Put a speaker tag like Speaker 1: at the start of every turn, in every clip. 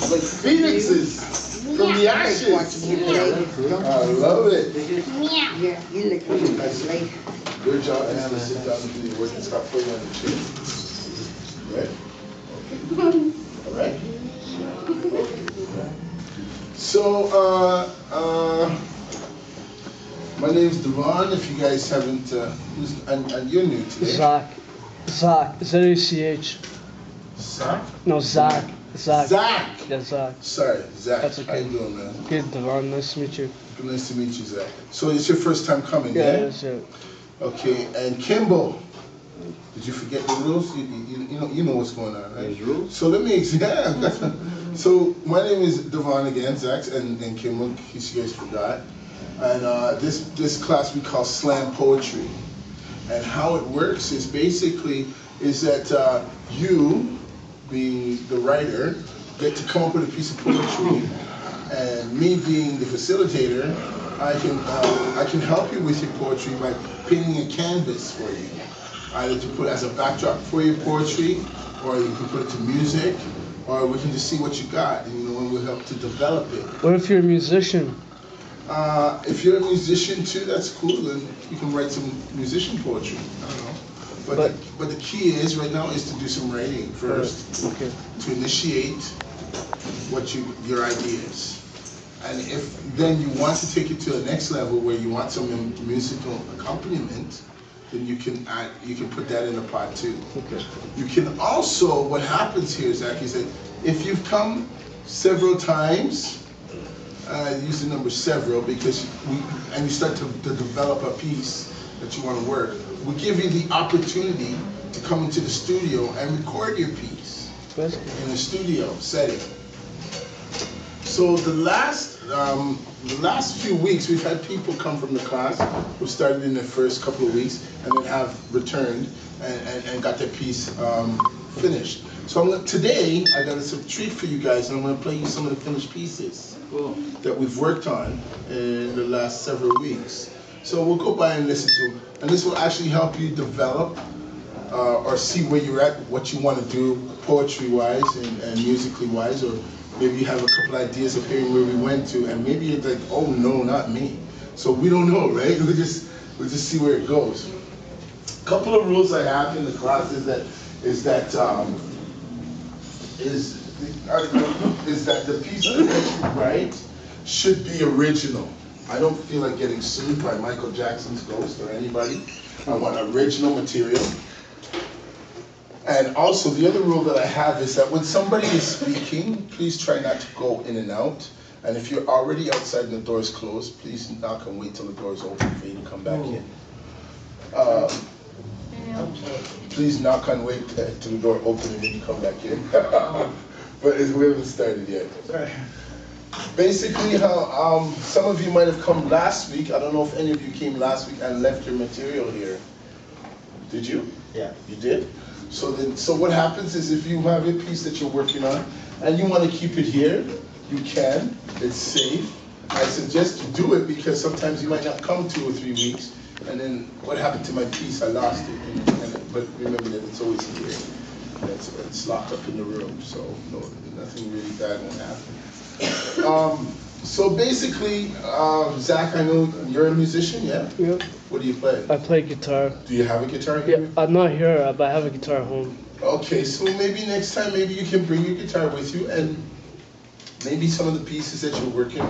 Speaker 1: like phoenixes from the ashes. I love it.
Speaker 2: Yeah, you look like
Speaker 1: Your job is to sit down and do your work and stop putting on the chair. Right? Okay. All right. Okay. So, my name's Devon. If you guys haven't, and you're new today.
Speaker 3: Zach, Z-A-C-H.
Speaker 1: Zach?
Speaker 3: No, Zach.
Speaker 1: Zach.
Speaker 3: Yeah, Zach.
Speaker 1: Sorry, Zach.
Speaker 3: That's okay.
Speaker 1: How you doing, man?
Speaker 3: Good, Devon. Nice to meet you.
Speaker 1: Nice to meet you, Zach. So it's your first time coming,
Speaker 3: Yeah,
Speaker 1: yeah?
Speaker 3: it is, yeah.
Speaker 1: Okay, and Kimball. Did you forget the rules? You know what's going on, right?
Speaker 4: There's rules?
Speaker 1: So let me, yeah. So my name is Devon again, Zach, and Kimball, in case you guys forgot. And this class we call slam poetry. And how it works is basically is that you, being the writer, get to come up with a piece of poetry, and me being the facilitator, I can help you with your poetry by painting a canvas for you, either to put as a backdrop for your poetry, or you can put it to music, or we can just see what you got, and and we'll help to develop it.
Speaker 3: What if you're a musician?
Speaker 1: If you're a musician too, that's cool. Then you can write some musician poetry. I don't know. But the key is right now is to do some writing first,
Speaker 3: okay,
Speaker 1: to initiate what your idea is. And if then you want to take it to the next level where you want some musical accompaniment, then you can put that in the pot too.
Speaker 3: okay.
Speaker 1: You can also, what happens here, Zach, is that if you've come several times, use the number several because you start to develop a piece that you want to work, we give you the opportunity to come into the studio and record your piece in a studio setting. So the last few weeks, we've had people come from the class who started in the first couple of weeks and then have returned and got their piece finished. So today, I got a treat for you guys, and I'm going to play you some of the finished pieces that we've worked on in the last several weeks. So we'll go by and listen to them. And this will actually help you develop or see where you're at, what you want to do poetry-wise and musically-wise, or maybe you have a couple ideas of hearing where we went to, and maybe you're like, oh no, not me. So we don't know, right? We'll just see where it goes. A couple of rules I have in the class is that the piece that you write should be original. I don't feel like getting sued by Michael Jackson's ghost or anybody. I want original material. And also, the other rule that I have is that when somebody is speaking, please try not to go in and out. And if you're already outside and the door is closed, please knock and wait till the door is open for you to come back in. Please knock and wait till the door opens and then you come back in. But we haven't started yet. Basically, how some of you might have come last week. I don't know if any of you came last week and left your material here. Did you?
Speaker 4: Yeah.
Speaker 1: You did? So what happens is if you have a piece that you're working on and you want to keep it here, you can. It's safe. I suggest you do it because sometimes you might not come 2 or 3 weeks, and then what happened to my piece? I lost it. But remember that it's always here. It's locked up in the room, so no, nothing really bad won't happen. So basically, Zach, I know you're a musician, yeah?
Speaker 3: Yeah.
Speaker 1: What do you play?
Speaker 3: I play guitar.
Speaker 1: Do you have a guitar here?
Speaker 3: Yeah, I'm not here, but I have a guitar at home.
Speaker 1: Okay, so maybe next time, maybe you can bring your guitar with you, and maybe some of the pieces that you're working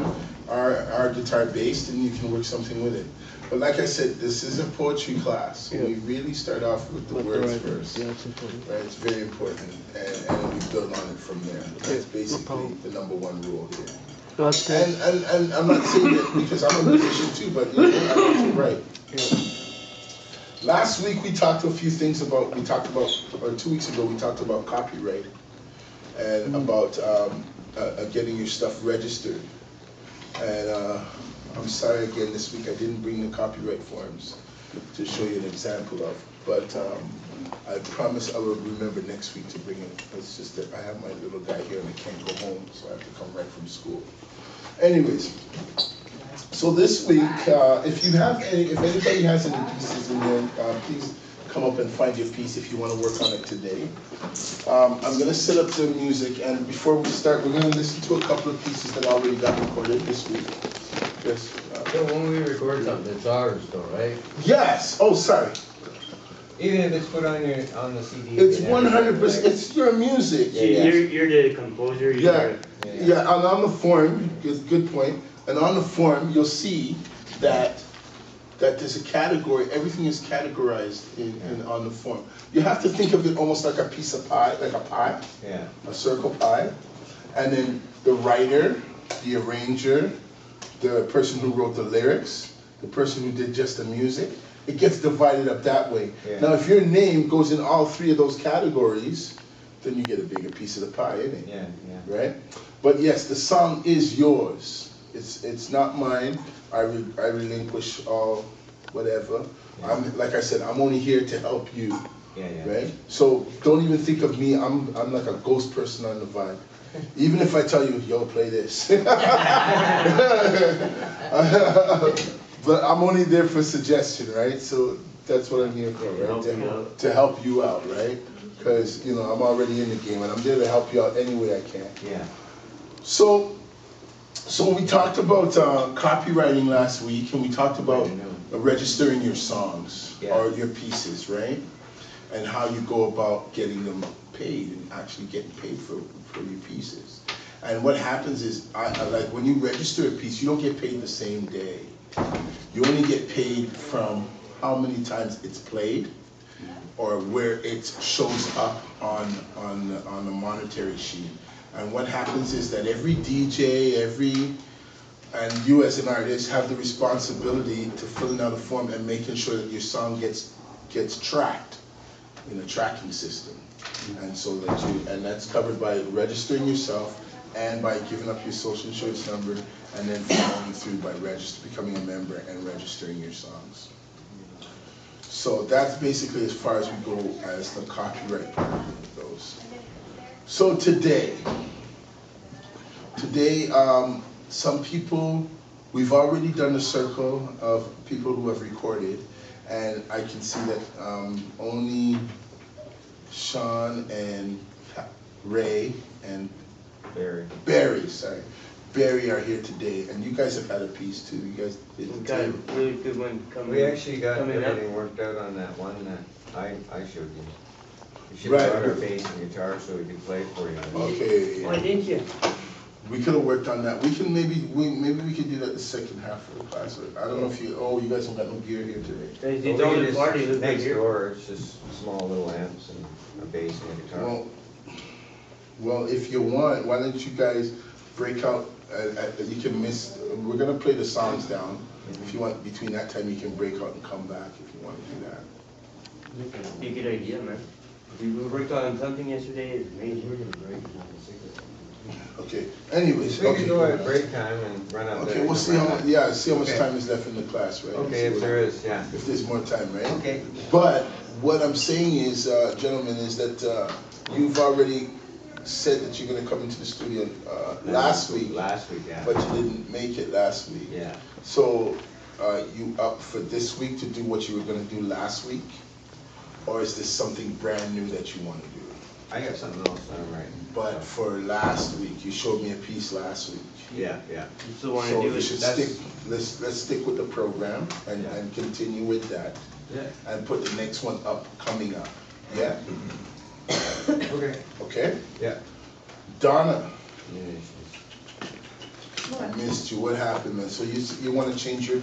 Speaker 1: are guitar based, and you can work something with it. But like I said, this is a poetry class, so we really start off with the words first.
Speaker 3: Yeah, it's important.
Speaker 1: Right, it's very important, and then we build on it from there. That's basically the #1 rule here.
Speaker 3: That's good.
Speaker 1: And I'm not saying that because I'm a musician too, but I think you're right.
Speaker 3: Yeah.
Speaker 1: Last week we talked a few things about, or 2 weeks ago we talked about copyright and about getting your stuff registered. And I'm sorry again this week I didn't bring the copyright forms to show you an example of, but I promise I will remember next week to bring it. It's just that I have my little guy here and I can't go home, so I have to come right from school. Anyways, so this week, if anybody has any pieces in there, please come up and find your piece if you want to work on it today. I'm going to set up the music, and before we start, we're going to listen to a couple of pieces that already got recorded this week. Yes.
Speaker 4: So when we record something, it's ours though, right?
Speaker 1: Yes. Oh, sorry.
Speaker 4: Even if it's put on the CD.
Speaker 1: It's 100%. It's your music.
Speaker 4: Yeah.
Speaker 5: You're the composer.
Speaker 1: Yeah. And on the form, good point. And on the form, you'll see that there's a category. Everything is categorized on the form. You have to think of it almost like a piece of pie, like a pie.
Speaker 4: Yeah.
Speaker 1: A circle pie. And then the writer, the arranger, the person who wrote the lyrics, the person who did just the music. It gets divided up that way.
Speaker 4: Yeah.
Speaker 1: Now, if your name goes in all three of those categories, then you get a bigger piece of the pie, innit?
Speaker 4: Yeah.
Speaker 1: Right? But yes, the song is yours. It's not mine. I relinquish all whatever.
Speaker 4: Yeah.
Speaker 1: Like I said, I'm only here to help you.
Speaker 4: Yeah.
Speaker 1: Right? So don't even think of me. I'm like a ghost person on the vibe. Even if I tell you, yo, play this. But I'm only there for suggestion, right? So that's what I'm here for, right? To help you out, right? Because, you know, I'm already in the game and I'm there to help you out any way I can.
Speaker 4: Yeah.
Speaker 1: So we talked about copywriting last week, and we talked about registering your songs or your pieces, right? And how you go about getting them paid and actually getting paid for your pieces. And what happens is, like when you register a piece, you don't get paid the same day. You only get paid from how many times it's played, or where it shows up on the monetary sheet. And what happens is that every DJ, and you as an artist have the responsibility to filling out a form and making sure that your song gets tracked in a tracking system. And so and that's covered by registering yourself and by giving up your social insurance number, and then following through by becoming a member and registering your songs. So that's basically as far as we go as the copyright part of it goes. So today, some people, we've already done a circle of people who have recorded, and I can see that only Sean and Ray and Barry are here today, and you guys have had a piece too. You guys did
Speaker 5: Got a really good one coming.
Speaker 4: We actually got
Speaker 5: coming
Speaker 4: everything
Speaker 5: up.
Speaker 4: worked out on that one that I showed you. You should
Speaker 1: Right.
Speaker 4: have brought our bass and guitar so we could play for you.
Speaker 1: Okay.
Speaker 5: Why didn't you?
Speaker 1: We could have worked on that. We can maybe we could do that the second half of the class. I don't know if you guys don't got no gear here today.
Speaker 5: You don't the party look like
Speaker 4: next
Speaker 5: here.
Speaker 4: door, it's just small little amps and a bass and a guitar.
Speaker 1: Well, if you want, why don't you guys break out? You can miss. We're gonna play the songs down. If you want, between that time, you can break out and come back if you want to do that.
Speaker 5: Be a good idea, man. We worked on something yesterday. It's amazing.
Speaker 1: Okay. Anyways,
Speaker 4: We
Speaker 1: okay.
Speaker 4: can go at break time and run out there.
Speaker 1: Okay, we'll see how much time is left in the class, right?
Speaker 4: Okay, if there is, yeah.
Speaker 1: If there's more time, right?
Speaker 4: Okay.
Speaker 1: But what I'm saying is, gentlemen, is that you've already said that you're going to come into the studio last week.
Speaker 4: Last week, yeah.
Speaker 1: But you didn't make it last week.
Speaker 4: Yeah.
Speaker 1: So, you up for this week to do what you were going to do last week? Or is this something brand new that you want to do?
Speaker 4: I got something else I'm writing.
Speaker 1: But for last week, you showed me a piece last week.
Speaker 4: Yeah.
Speaker 5: You still want to
Speaker 1: So
Speaker 5: do
Speaker 1: we
Speaker 5: it?
Speaker 1: should let's stick with the program and continue with that.
Speaker 4: Yeah.
Speaker 1: And put the next one coming up. Yeah?
Speaker 4: Okay.
Speaker 1: Okay?
Speaker 4: Yeah.
Speaker 1: Donna,
Speaker 4: Yeah.
Speaker 1: I missed you. What happened, man? So you want to change your